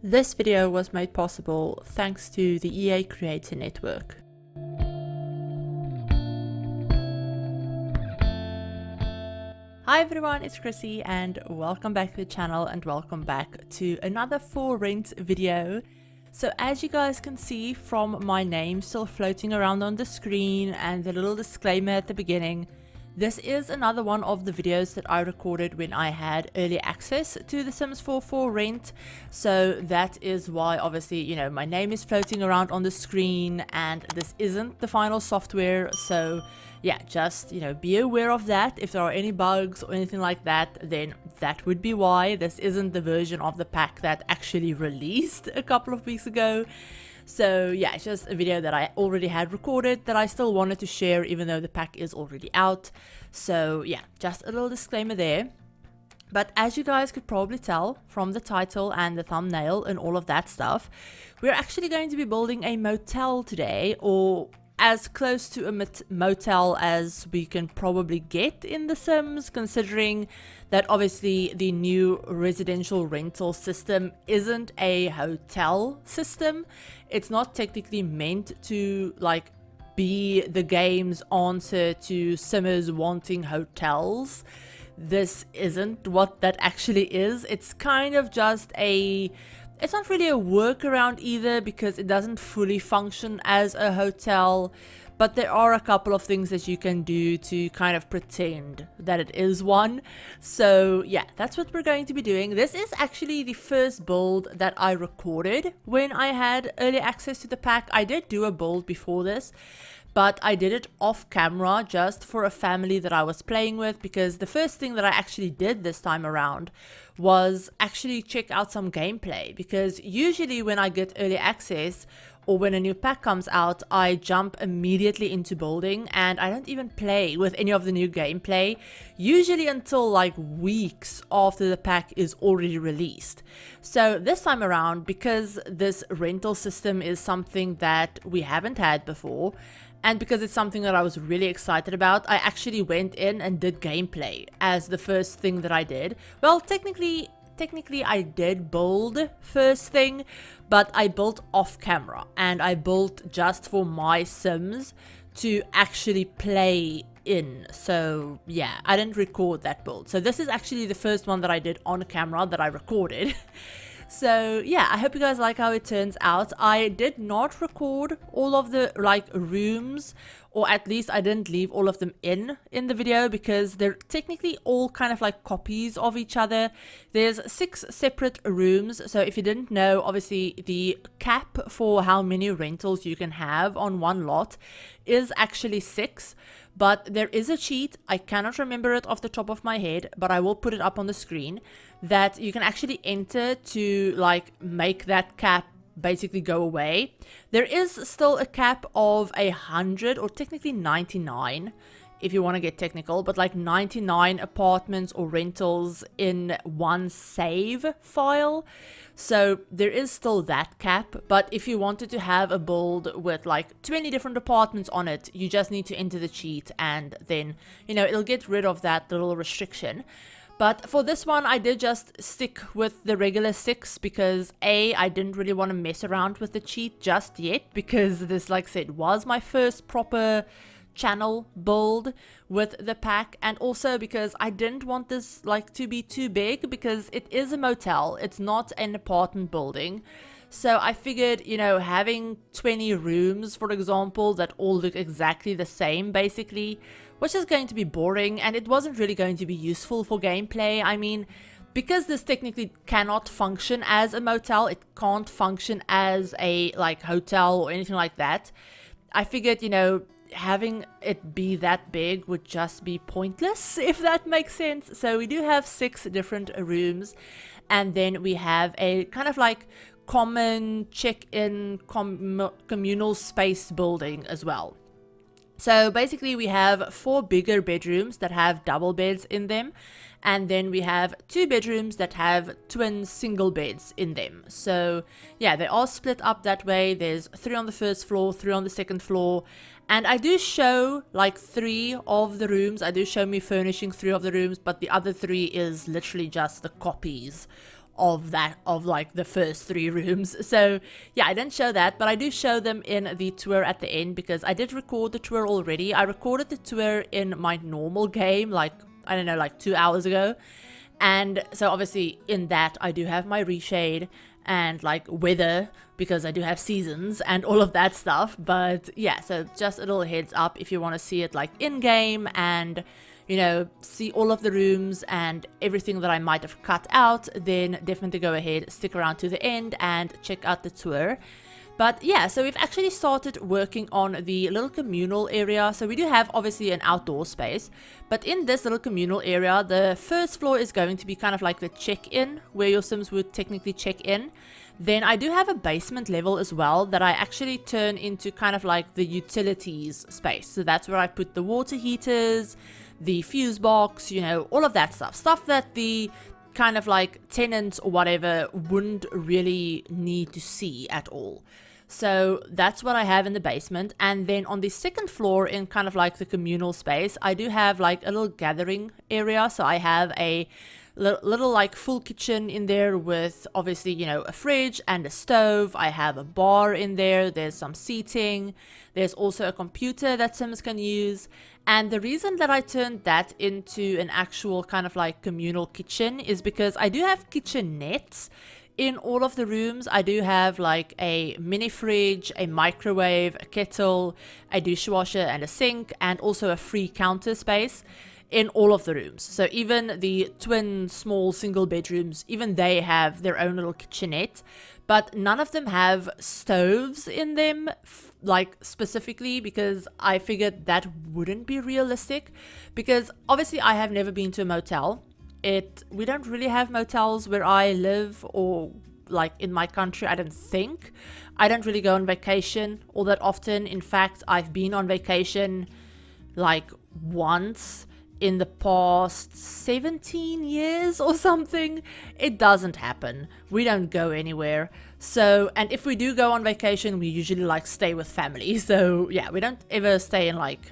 This video was made possible thanks to the EA Creator Network. Hi everyone, it's Chrissie and welcome back to the channel and welcome back to another for rent video. So as you guys can see from my name still floating around on the screen and the little disclaimer at the beginning, this is another one of the videos that I recorded when I had early access to The Sims 4 for rent. So that is why obviously, you know, my name is floating around on the screen and this isn't the final software. So yeah, just, you know, be aware of that. If there are any bugs or anything like that, then that would be why. This isn't the version of the pack that actually released a couple of weeks ago. So yeah, it's just a video that I already had recorded that I still wanted to share even though the pack is already out. So yeah, just a little disclaimer there. But as you guys could probably tell from the title and the thumbnail and all of that stuff, we're actually going to be building a motel today, or as close to a motel as we can probably get in The Sims, considering that obviously the new residential rental system isn't a hotel system. It's not technically meant to like be the game's answer to Simmers wanting hotels. This isn't what that actually is. It's kind of just it's not really a workaround either, because it doesn't fully function as a hotel, but there are a couple of things that you can do to kind of pretend that it is one. So yeah, that's what we're going to be doing. This is actually the first build that I recorded when I had early access to the pack. I did do a build before this, but I did it off camera just for a family that I was playing with, because the first thing that I actually did this time around was actually check out some gameplay, because usually when I get early access or when a new pack comes out, I jump immediately into building and I don't even play with any of the new gameplay, usually until like weeks after the pack is already released. So this time around, because this rental system is something that we haven't had before, and because it's something that I was really excited about, I actually went in and did gameplay as the first thing that I did. Well, technically I did build first thing, but I built off camera and I built just for my Sims to actually play in. So yeah, I didn't record that build. So this is actually the first one that I did on camera that I recorded. So yeah, I hope you guys like how it turns out. I did not record all of the like rooms, or at least I didn't leave all of them in the video, because they're technically all kind of like copies of each other. There's 6 separate rooms. So if you didn't know, obviously the cap for how many rentals you can have on one lot is actually 6. But there is a cheat, I cannot remember it off the top of my head, but I will put it up on the screen, that you can actually enter to like make that cap basically go away. There is still a cap of 100, or technically 99 if you want to get technical, but like 99 apartments or rentals in one save file. So there is still that cap, but if you wanted to have a build with like 20 different apartments on it, you just need to enter the cheat and then, you know, it'll get rid of that little restriction. But for this one, I did just stick with the regular 6 because I didn't really want to mess around with the cheat just yet, because this, like I said, was my first proper channel build with the pack, and also because I didn't want this like to be too big, because it is a motel, it's not an apartment building. So I figured, you know, having 20 rooms, for example, that all look exactly the same basically, was just going to be boring, and it wasn't really going to be useful for gameplay. I mean, because this technically cannot function as a motel, it can't function as a like hotel or anything like that, I figured, you know, having it be that big would just be pointless, if that makes sense. So we do have 6 different rooms, and then we have a kind of like common check-in communal space building as well. So basically we have 4 bigger bedrooms that have double beds in them, and then we have 2 bedrooms that have twin single beds in them. So yeah, they are split up that way. There's 3 on the first floor, 3 on the second floor, and I do show like 3 of the rooms. I do show me furnishing 3 of the rooms, but the other 3 is literally just the copies of like the first 3 rooms. So yeah, I didn't show that, but I do show them in the tour at the end because I did record the tour already. I recorded the tour in my normal game, like, I don't know, like 2 hours ago. And so obviously in that I do have my reshade and like weather because I do have seasons and all of that stuff. But yeah, so just a little heads up if you want to see it like in game and, you know, see all of the rooms and everything that I might have cut out, then definitely go ahead, stick around to the end and check out the tour. But yeah, so we've actually started working on the little communal area. So we do have obviously an outdoor space, but in this little communal area, the first floor is going to be kind of like the check-in, where your Sims would technically check in. Then I do have a basement level as well that I actually turn into kind of like the utilities space. So that's where I put the water heaters, the fuse box, you know, all of that stuff that the kind of like tenants or whatever wouldn't really need to see at all. So that's what I have in the basement. And then on the second floor, in kind of like the communal space, I do have like a little gathering area. So I have a little like full kitchen in there with obviously, you know, a fridge and a stove. I have a bar in there. There's some seating. There's also a computer that Sims can use. And the reason that I turned that into an actual kind of like communal kitchen is because I do have kitchenettes in all of the rooms. I do have like a mini fridge, a microwave, a kettle, a dishwasher and a sink, and also a free counter space in all of the rooms. So even the twin small single bedrooms, even they have their own little kitchenette, but none of them have stoves in them, like specifically, because I figured that wouldn't be realistic, because obviously I have never been to a motel. We don't really have motels where I live, or like in my country, I don't think. I don't really go on vacation all that often. In fact, I've been on vacation like once in the past 17 years or something. It doesn't happen. We don't go anywhere. So, and if we do go on vacation, we usually like stay with family. So yeah, we don't ever stay in like,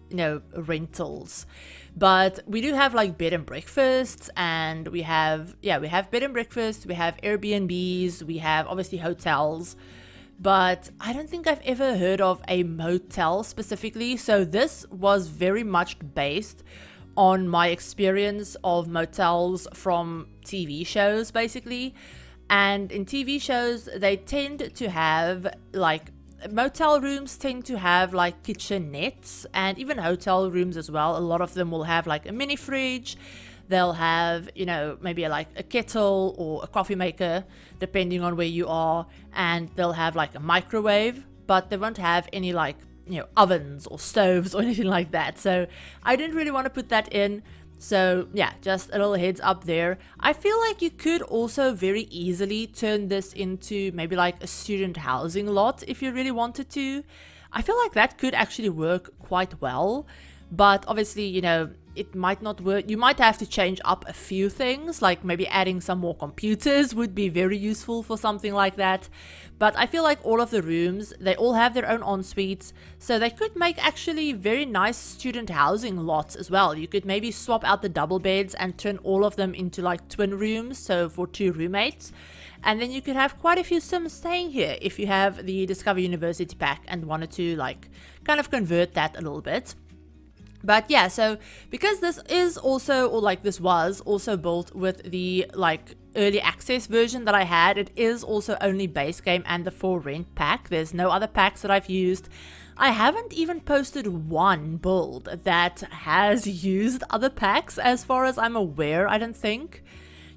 you know, rentals. But we do have like bed and breakfasts, and we have bed and breakfast, we have Airbnbs, we have obviously hotels. But I don't think I've ever heard of a motel specifically. So this was very much based on my experience of motels from TV shows, basically. And in TV shows, they tend to have like, motel rooms tend to have like kitchenettes, and even hotel rooms as well. A lot of them will have like a mini fridge. They'll have, you know, maybe like a kettle or a coffee maker, depending on where you are. And they'll have like a microwave, but they won't have any like, you know, ovens or stoves or anything like that. So I didn't really want to put that in. So yeah, just a little heads up there. I feel like you could also very easily turn this into maybe like a student housing lot if you really wanted to. I feel like that could actually work quite well. But obviously, you know, it might not work. You might have to change up a few things, like maybe adding some more computers would be very useful for something like that. But I feel like all of the rooms, they all have their own en-suites, so they could make actually very nice student housing lots as well. You could maybe swap out the double beds and turn all of them into like twin rooms, so for 2 roommates. And then you could have quite a few Sims staying here if you have the Discover University pack and wanted to like kind of convert that a little bit. But yeah, so because this is also, or like this was also built with the like early access version that I had, it is also only base game and the for rent pack. There's no other packs that I've used. I haven't even posted one build that has used other packs as far as I'm aware, I don't think.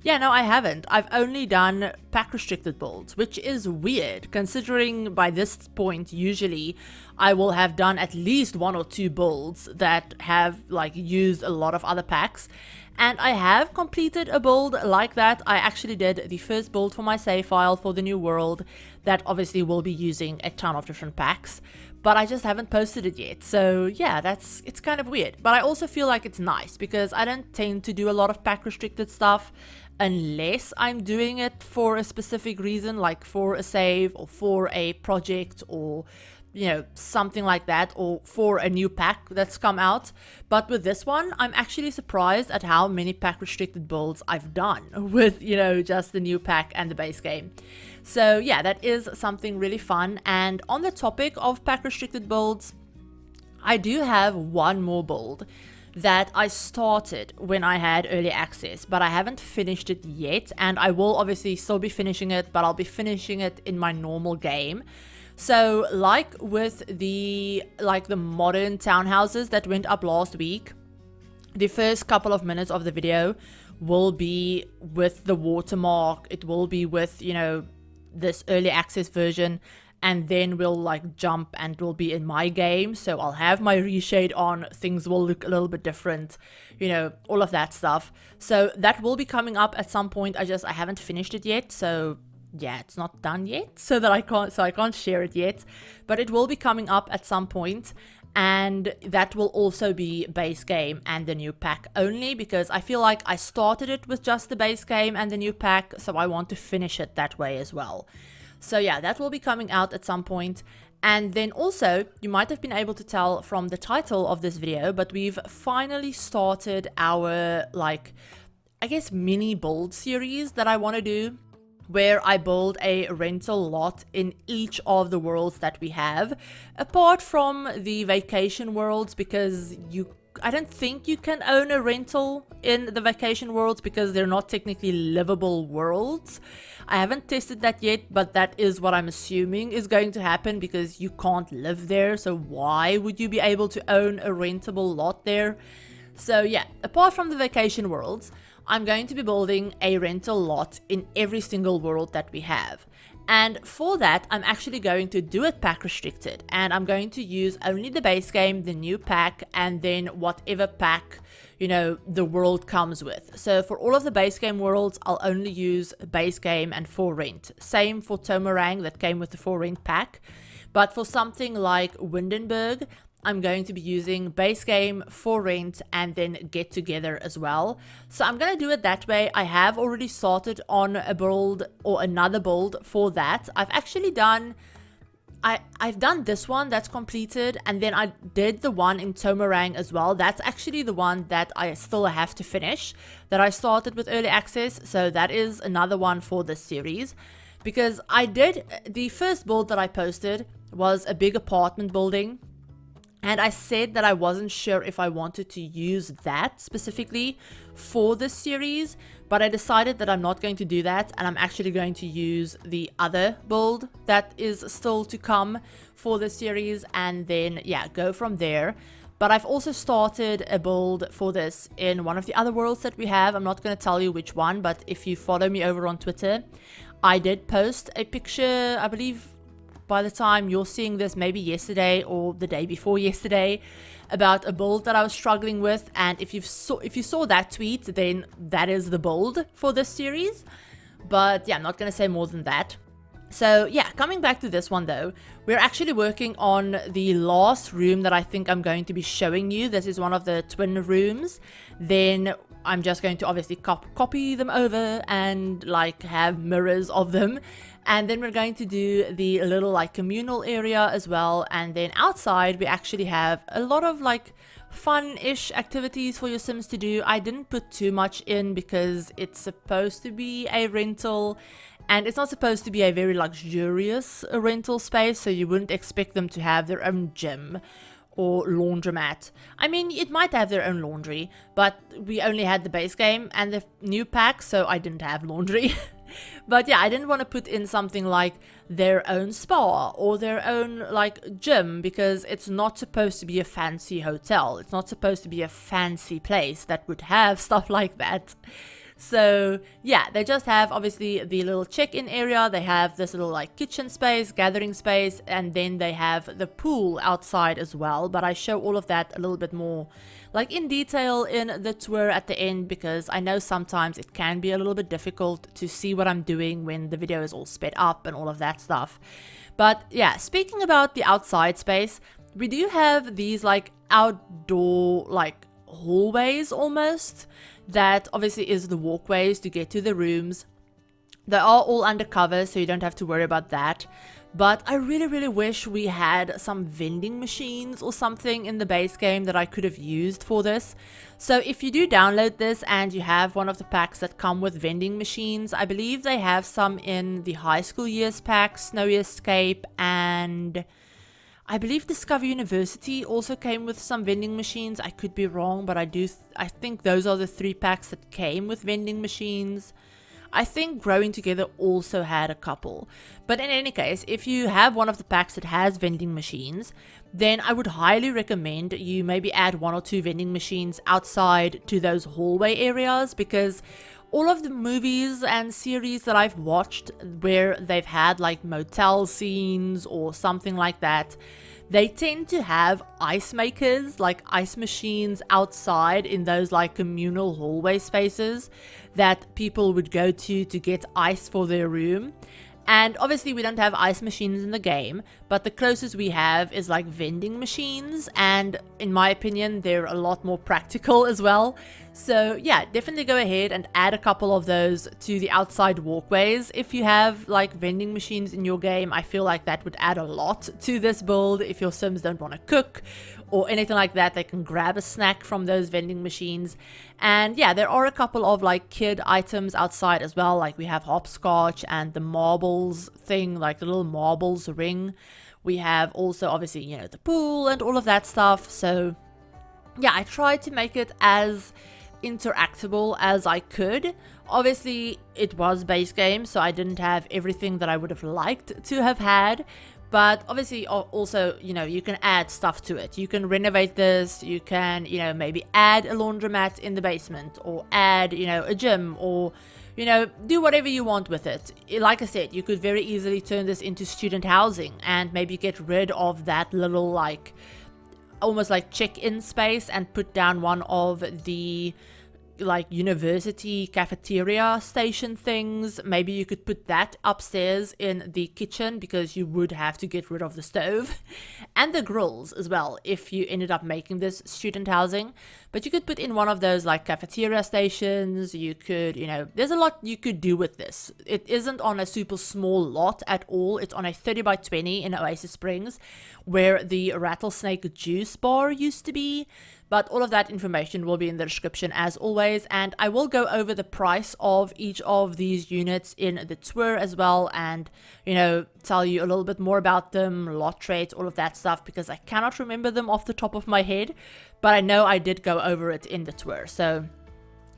Yeah, no, I haven't. I've only done pack restricted builds, which is weird considering by this point usually I will have done at least 1 or 2 builds that have like used a lot of other packs. And I have completed a build like that. I actually did the first build for my save file for the new world that obviously will be using a ton of different packs, but I just haven't posted it yet. So yeah, it's kind of weird, but I also feel like it's nice because I don't tend to do a lot of pack restricted stuff unless I'm doing it for a specific reason, like for a save or for a project or you know, something like that, or for a new pack that's come out. But with this one, I'm actually surprised at how many pack restricted builds I've done with, you know, just the new pack and the base game. So yeah, that is something really fun. And on the topic of pack restricted builds, I do have one more build that I started when I had early access, but I haven't finished it yet, and I will obviously still be finishing it, but I'll be finishing it in my normal game. So like with the modern townhouses that went up last week, the first couple of minutes of the video will be with the watermark. It will be with, you know, this early access version, and then we'll like jump and we'll be in my game. So I'll have my reshade on, things will look a little bit different, you know, all of that stuff. So that will be coming up at some point. I haven't finished it yet, so yeah, it's not done yet, so I can't share it yet, but it will be coming up at some point. And that will also be base game and the new pack only, because I feel like I started it with just the base game and the new pack, so I want to finish it that way as well. So yeah, that will be coming out at some point. And then also, you might have been able to tell from the title of this video, but we've finally started our, like, I guess mini build series that I want to do, where I build a rental lot in each of the worlds that we have, apart from the vacation worlds, because I don't think you can own a rental in the vacation worlds because they're not technically livable worlds. I haven't tested that yet, but that is what I'm assuming is going to happen, because you can't live there, so why would you be able to own a rentable lot there? So yeah, apart from the vacation worlds, I'm going to be building a rental lot in every single world that we have. And for that, I'm actually going to do it pack restricted, and I'm going to use only the base game, the new pack, and then whatever pack, you know, the world comes with. So for all of the base game worlds, I'll only use base game and for rent. Same for Tomarang that came with the for rent pack. But for something like Windenburg, I'm going to be using base game, for rent, and then get together as well. So I'm going to do it that way. I have already started on a build or another build for that. I've actually done, I've done this one that's completed, and then I did the one in Tomarang as well. That's actually the one that I still have to finish, that I started with early access. So that is another one for this series, because I did, the first build that I posted was a big apartment building. And I said that I wasn't sure if I wanted to use that specifically for this series, but I decided that I'm not going to do that, and I'm actually going to use the other build that is still to come for this series, and then yeah, go from there. But I've also started a build for this in one of the other worlds that we have. I'm not going to tell you which one, but if you follow me over on Twitter, I did post a picture, I believe, by the time you're seeing this, maybe yesterday or the day before yesterday, about a build that I was struggling with. And if you saw that tweet, then that is the build for this series. But yeah, I'm not going to say more than that. So yeah, coming back to this one though, we're actually working on the last room that I think I'm going to be showing you. This is one of the twin rooms. Then I'm just going to obviously copy them over and like have mirrors of them. And then we're going to do the little like communal area as well. And then outside we actually have a lot of like fun-ish activities for your Sims to do. I didn't put too much in because it's supposed to be a rental, and it's not supposed to be a very luxurious rental space, so you wouldn't expect them to have their own gym or laundromat. I mean, it might have their own laundry, but we only had the base game and the new pack, so I didn't have laundry. But yeah, I didn't want to put in something like their own spa or their own like gym, because it's not supposed to be a fancy hotel. It's not supposed to be a fancy place that would have stuff like that. So yeah, they just have obviously the little check-in area. They have this little like kitchen space, gathering space, and then they have the pool outside as well. But I show all of that a little bit more like in detail in the tour at the end, because I know sometimes it can be a little bit difficult to see what I'm doing when the video is all sped up and all of that stuff. But yeah, speaking about the outside space, we do have these like outdoor like hallways almost, that obviously is the walkways to get to the rooms. They are all undercover, so you don't have to worry about that. But I really wish we had some vending machines or something in the base game that I could have used for this. So if you do download this and you have one of the packs that come with vending machines, I believe they have some in the high school years pack, Snowy Escape, and I believe Discover University also came with some vending machines. I could be wrong, but I think those are the 3 packs that came with vending machines. I think Growing Together also had a couple. But in any case, if you have one of the packs that has vending machines, then I would highly recommend you maybe add 1 or 2 vending machines outside to those hallway areas, because all of the movies and series that I've watched where they've had like motel scenes or something like that, they tend to have ice makers, like ice machines outside in those like communal hallway spaces that people would go to get ice for their room. And obviously we don't have ice machines in the game, but the closest we have is like vending machines, and in my opinion they're a lot more practical as well. So yeah, definitely go ahead and add a couple of those to the outside walkways. If you have like vending machines in your game, I feel like that would add a lot to this build. If your Sims don't want to cook or anything like that, they can grab a snack from those vending machines. And yeah, there are a couple of like kid items outside as well, like we have hopscotch and the marbles thing, like the little marbles ring. We have also obviously, you know, the pool and all of that stuff. So yeah, I tried to make it as interactable as I could. Obviously it was base game, so I didn't have everything that I would have liked to have had, but obviously also, you know, you can add stuff to it. You can renovate this, you can, you know, maybe add a laundromat in the basement, or add, you know, a gym, or, you know, do whatever you want with it. Like I said, you could very easily turn this into student housing and maybe get rid of that little like almost like check-in space and put down one of the like university cafeteria station things. Maybe you could put that upstairs in the kitchen, because you would have to get rid of the stove and the grills as well if you ended up making this student housing. But you could put in one of those like cafeteria stations. You could, you know, there's a lot you could do with this. It isn't on a super small lot at all. It's on a 30 by 20 in Oasis Springs, where the Rattlesnake juice bar used to be. But all of that information will be in the description as always, and I will go over the price of each of these units in the tour as well, and, you know, tell you a little bit more about them, lot rate, all of that stuff, because I cannot remember them off the top of my head, but I know I did go over it in the tour. So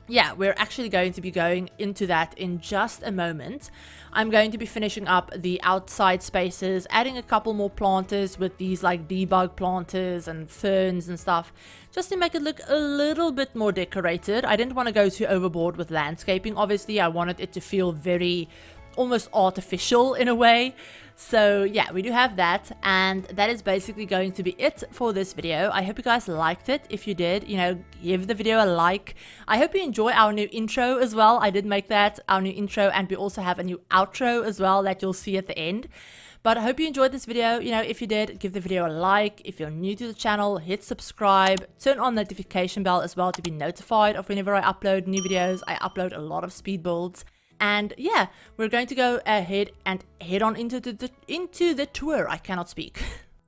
yeah, we're actually going to be going into that in just a moment. I'm going to be finishing up the outside spaces, adding a couple more planters with these like debug planters and ferns and stuff, just to make it look a little bit more decorated. I didn't want to go too overboard with landscaping, obviously. I wanted it to feel very almost artificial in a way. So yeah, we do have that, and that is basically going to be it for this video. I hope you guys liked it. If you did, you know, give the video a like. I hope you enjoy our new intro as well. I did make that our new intro, and we also have a new outro as well that you'll see at the end. But I hope you enjoyed this video. You know, if you did, give the video a like. If you're new to the channel, hit subscribe, turn on the notification bell as well to be notified of whenever I upload new videos. I upload a lot of speed builds. And yeah, we're going to go ahead and head on into the tour. I cannot speak.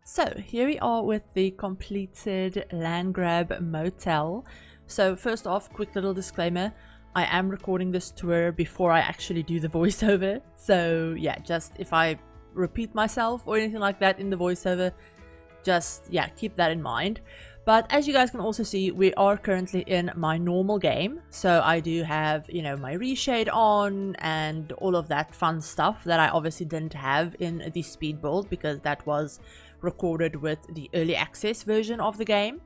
So here we are with the completed Landgrab Motel. So first off, quick little disclaimer. I am recording this tour before I actually do the voiceover. So yeah, just if I repeat myself or anything like that in the voiceover, just yeah, keep that in mind. But as you guys can also see, we are currently in my normal game. So I do have, you know, my reshade on and all of that fun stuff that I obviously didn't have in the speed build, because that was recorded with the early access version of the game.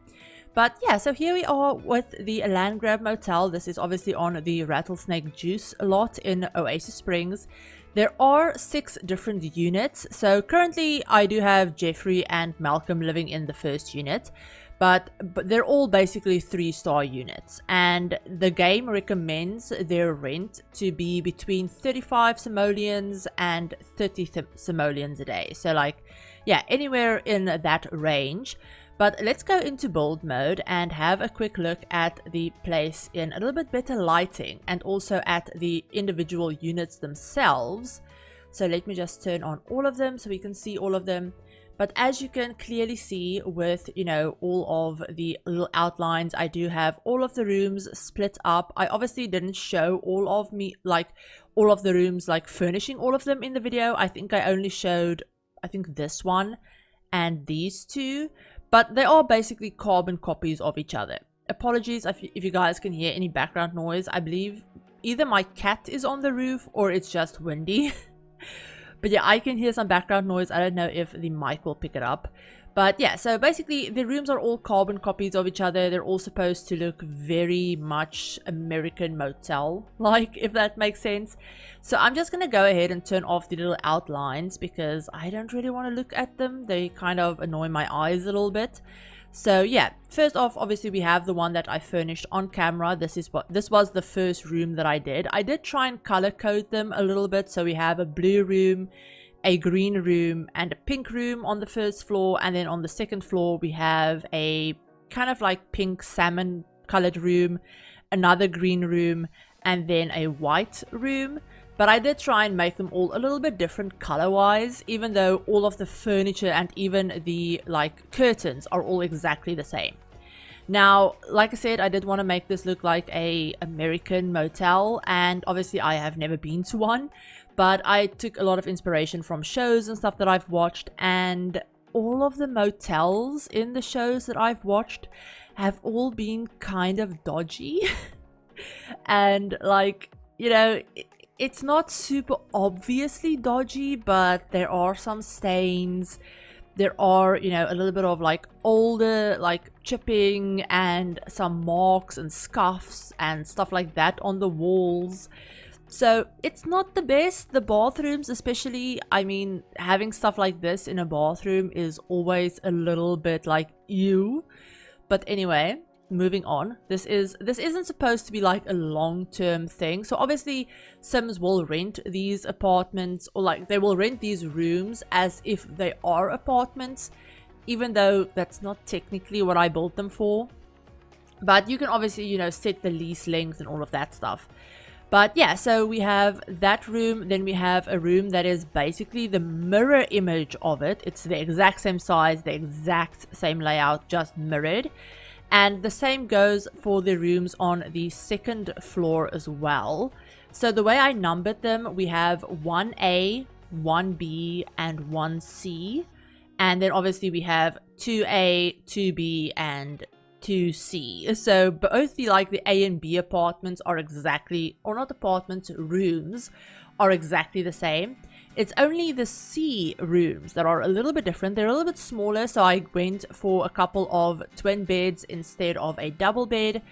But yeah, so here we are with the Landgrab Motel. This is obviously on the Rattlesnake juice lot in Oasis Springs. There are 6 different units. So currently I do have Jeffrey and Malcolm living in the first unit. But they're all basically 3-star units, and the game recommends their rent to be between 35 simoleons and 30 simoleons a day. So like, yeah, anywhere in that range. But let's go into build mode and have a quick look at the place in a little bit better lighting and also at the individual units themselves. So let me just turn on all of them so we can see all of them. But as you can clearly see with, you know, all of the little outlines, I do have all of the rooms split up. I obviously didn't show all of the rooms, like furnishing all of them in the video. I think I only showed, I think this one and these two, but they are basically carbon copies of each other. Apologies if you guys can hear any background noise. I believe either my cat is on the roof or it's just windy. But yeah, I can hear some background noise. I don't know if the mic will pick it up. But yeah, so basically the rooms are all carbon copies of each other. They're all supposed to look very much American Motel, like, if that makes sense. So I'm just going to go ahead and turn off the little outlines because I don't really want to look at them. They kind of annoy my eyes a little bit. So yeah, first off, obviously we have the one that I furnished on camera. This was the first room that I did. I did try and color code them a little bit. So we have a blue room, a green room, and a pink room on the first floor. And then on the second floor, we have a kind of like pink salmon colored room, another green room, and then a white room. But I did try and make them all a little bit different color-wise, even though all of the furniture and even the like curtains are all exactly the same. Now, like I said, I did want to make this look like a American motel, and obviously I have never been to one, but I took a lot of inspiration from shows and stuff that I've watched, and all of the motels in the shows that I've watched have all been kind of dodgy. And like, you know, it's not super obviously dodgy, but there are some stains. There are, you know, a little bit of like older, like chipping and some marks and scuffs and stuff like that on the walls. So it's not the best. The bathrooms especially, I mean, having stuff like this in a bathroom is always a little bit like ew. But anyway, moving on, this isn't supposed to be like a long-term thing. So obviously Sims will rent these apartments, or like they will rent these rooms as if they are apartments, even though that's not technically what I built them for. But you can obviously, you know, set the lease length and all of that stuff. But yeah, so we have that room, then we have a room that is basically the mirror image of it. It's the exact same size, the exact same layout, just mirrored. And the same goes for the rooms on the second floor as well. So the way I numbered them, we have 1A, 1B, and 1C. And then obviously we have 2A, 2B, and 2C. So both the A and B apartments are exactly, or not apartments, rooms are exactly the same. It's only the C rooms that are a little bit different. They're a little bit smaller, so I went for a couple of twin beds instead of a double bed.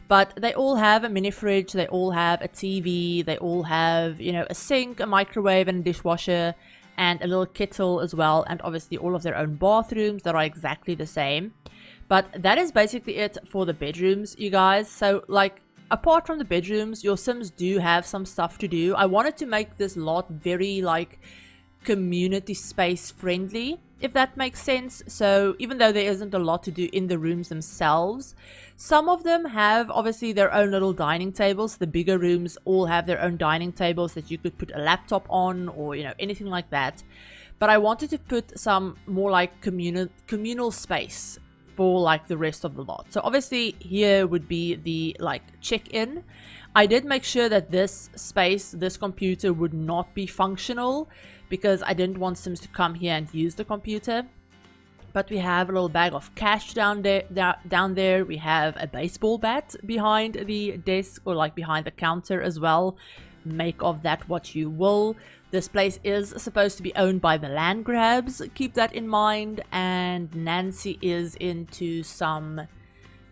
But they all have a mini fridge, they all have a TV, they all have, you know, a sink, a microwave, and a dishwasher, and a little kettle as well, and obviously all of their own bathrooms that are exactly the same. But that is basically it for the bedrooms, you guys. So like, apart from the bedrooms, your Sims do have some stuff to do. I wanted to make this lot very like community space friendly, if that makes sense. So even though there isn't a lot to do in the rooms themselves, some of them have obviously their own little dining tables. The bigger rooms all have their own dining tables that you could put a laptop on, or, you know, anything like that. But I wanted to put some more like communal space for like the rest of the lot. So obviously here would be the like check-in. I did make sure that this space, this computer, would not be functional because I didn't want Sims to come here and use the computer. But we have a little bag of cash down there. We have a baseball bat behind the desk, or like behind the counter as well. Make of that what you will. This place is supposed to be owned by the LANDGRAABs, keep that in mind, and Nancy is into some,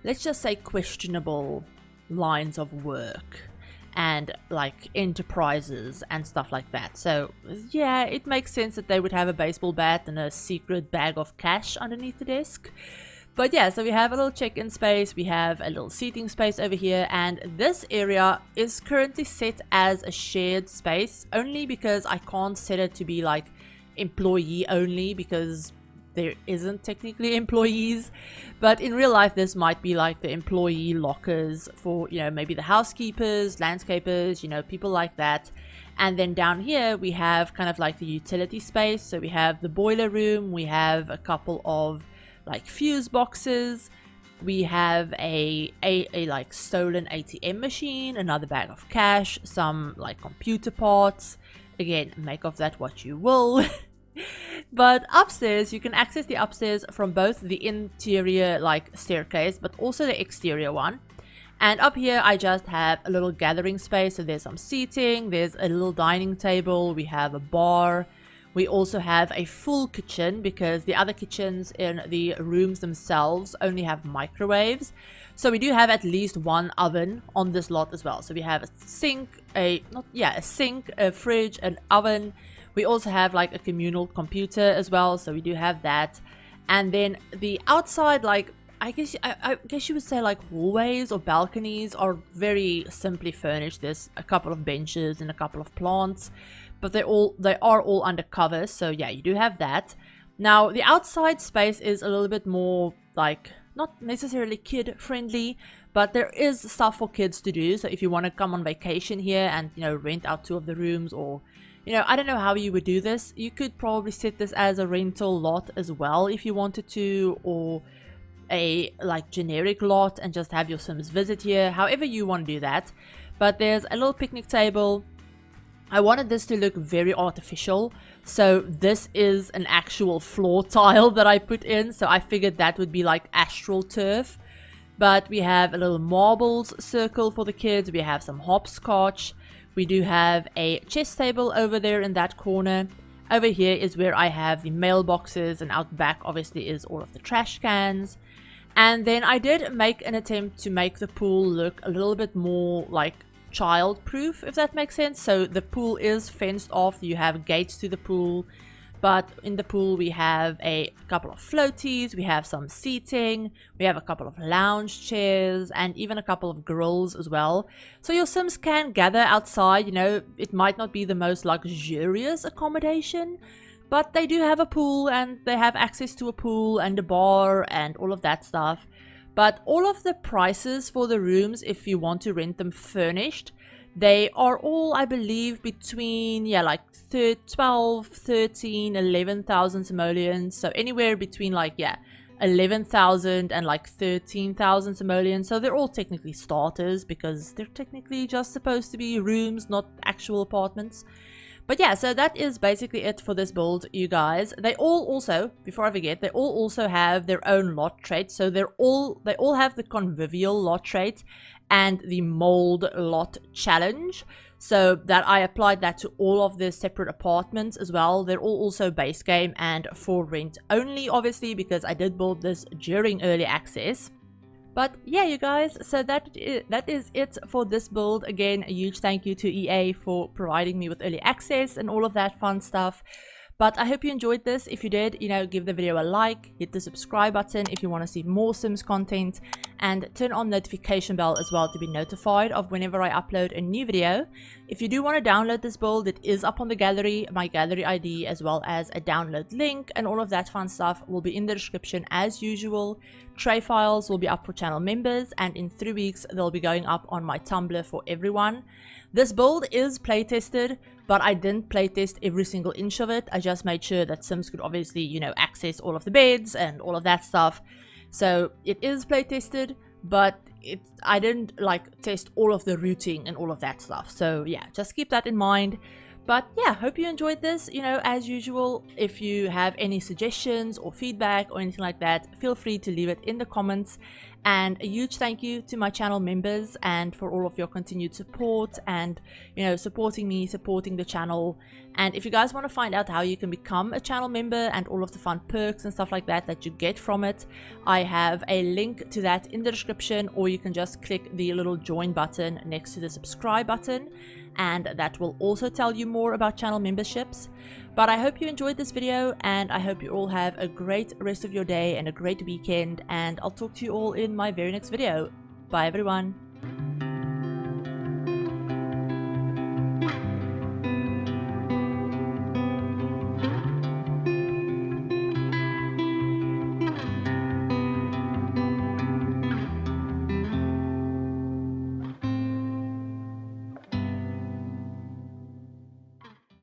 let's just say, questionable lines of work and like enterprises and stuff like that. So yeah, it makes sense that they would have a baseball bat and a secret bag of cash underneath the desk. But yeah, so we have a little check-in space, we have a little seating space over here, and this area is currently set as a shared space, only because I can't set it to be like employee only, because there isn't technically employees, but in real life this might be like the employee lockers for, you know, maybe the housekeepers, landscapers, you know, people like that. And then down here we have kind of like the utility space. So we have the boiler room, we have a couple of like fuse boxes, we have a like stolen ATM machine, another bag of cash, some like computer parts. Again, make of that what you will. But upstairs, you can access the upstairs from both the interior like staircase, but also the exterior one. And up here I just have a little gathering space. So there's some seating, there's a little dining table, we have a bar. We also have a full kitchen because the other kitchens in the rooms themselves only have microwaves. So we do have at least one oven on this lot as well. So we have a sink, a sink, a fridge, an oven. We also have like a communal computer as well. So we do have that. And then the outside, like I guess you would say like hallways or balconies are very simply furnished. There's a couple of benches and a couple of plants, but they are all undercover. So yeah, you do have that. Now the outside space is a little bit more like not necessarily kid friendly, but there is stuff for kids to do. So if you want to come on vacation here and, you know, rent out 2 of the rooms, or, you know, I don't know how you would do this. You could probably set this as a rental lot as well if you wanted to, or a like generic lot and just have your Sims visit here, however you want to do that. But there's a little picnic table. I wanted this to look very artificial, so this is an actual floor tile that I put in, so I figured that would be like astral turf. But we have a little marbles circle for the kids, we have some hopscotch, we do have a chess table over there in that corner. Over here is where I have the mailboxes, and out back obviously is all of the trash cans. And then I did make an attempt to make the pool look a little bit more like child-proof, if that makes sense. So the pool is fenced off, you have gates to the pool, but in the pool we have a couple of floaties, we have some seating, we have a couple of lounge chairs, and even a couple of grills as well. So your Sims can gather outside. You know, it might not be the most luxurious accommodation, but they do have a pool, and they have access to a pool and a bar and all of that stuff. But all of the prices for the rooms, if you want to rent them furnished, they are all, I believe, between, yeah, like 12, 13, 11,000 simoleons. So anywhere between like, yeah, 11,000 and like 13,000 simoleons. So they're all technically starters because they're technically just supposed to be rooms, not actual apartments. But yeah, so that is basically it for this build, you guys. They all also, before I forget, they all also have their own lot traits. So they all have the convivial lot trait and the mold lot challenge. So that I applied that to all of the separate apartments as well. They're all also base game and for rent only, obviously, because I did build this during early access. But yeah, you guys, so that is it for this build. Again, a huge thank you to EA for providing me with early access and all of that fun stuff. But I hope you enjoyed this. If you did, you know, give the video a like, hit the subscribe button if you want to see more Sims content, and turn on notification bell as well to be notified of whenever I upload a new video. If you do want to download this build, it is up on the gallery. My gallery ID as well as a download link and all of that fun stuff will be in the description as usual. Tray files will be up for channel members, and in 3 weeks they'll be going up on my Tumblr for everyone. This build is playtested, but I didn't playtest every single inch of it. I just made sure that Sims could obviously, you know, access all of the beds and all of that stuff. So it is playtested, but I didn't like test all of the routing and all of that stuff. So yeah, just keep that in mind. But yeah, hope you enjoyed this. You know, as usual, if you have any suggestions or feedback or anything like that, feel free to leave it in the comments. And a huge thank you to my channel members and for all of your continued support and, you know, supporting me, supporting the channel. And if you guys want to find out how you can become a channel member and all of the fun perks and stuff like that that you get from it, I have a link to that in the description, or you can just click the little join button next to the subscribe button, and that will also tell you more about channel memberships. But I hope you enjoyed this video, and I hope you all have a great rest of your day and a great weekend, and I'll talk to you all in my very next video. Bye everyone.